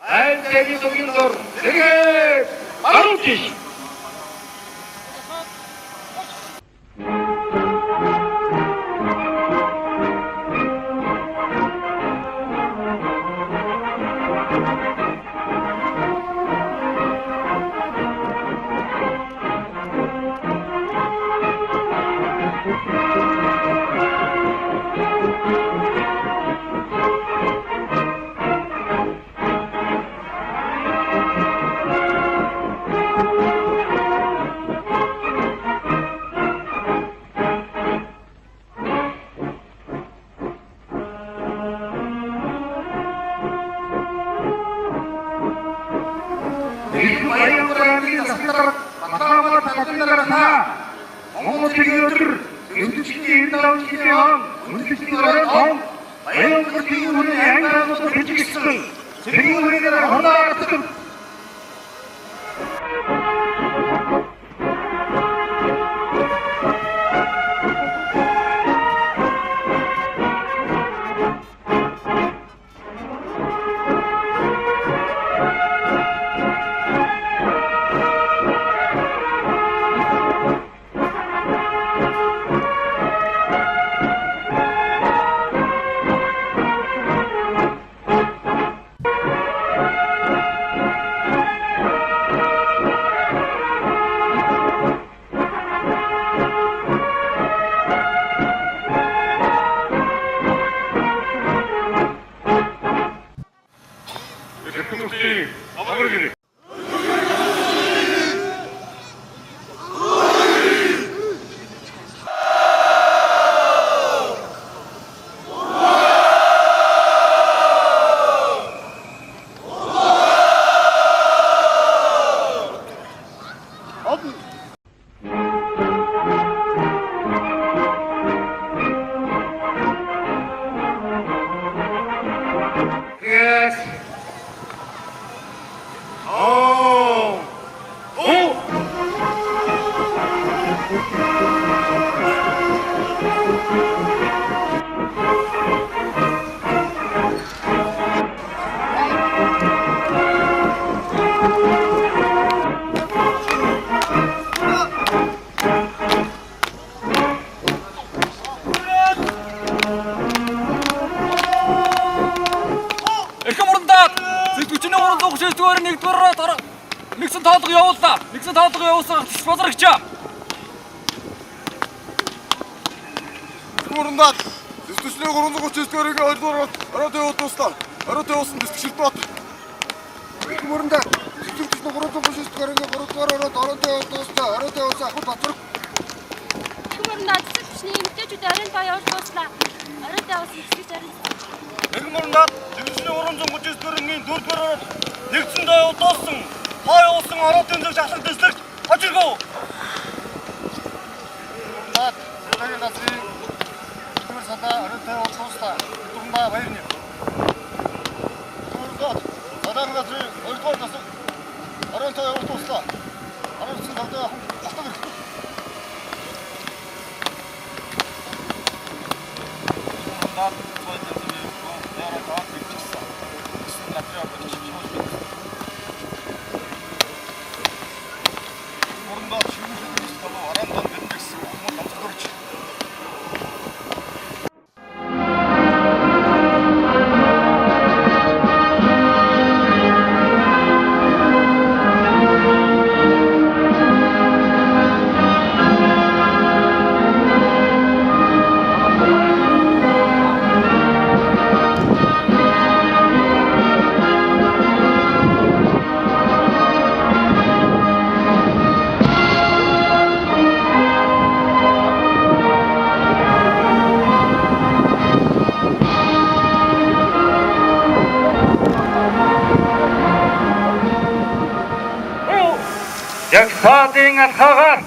알제리 독일들 내게 마루티. Нэгэн тоолго явууллаа. Нэгэн тоолго явуулсан босрогч. Гурандаад дэвтгчний 339 дээрээ ойлгоороо ороод явуулсан туслаа. Ороод явуулсан дэвтгчд бат. Гурандаад дэвтгчний 339 дээрээ 3 дугаар ороод явуулсан туслаа. Ороод явуулсан ахуй батраг. Гурандаад дэвтгчний эмэгтэйчүүд оройн тоо явуулсан туслаа. Ороод явуулсан дэвтгч оройн. Гурандаад дэвтгчний 339 дээрээ 4 дугаар ороод нэгэн тоо явуулсан. Хай уусан ороод тэмдэг шахлах дэслэгч хожиргоо. Наад зэрэг газрын түр садаа ороод явуулсан. Турмаа баярны. Тургот садаа газрын өргөөр тас ороод явуулсан. Ороодсан тавдаа хатаг ирэх. Наад цойлын яараа таад бичсэн. Эсвэл натрия бичиж Яг саадын алхаагаар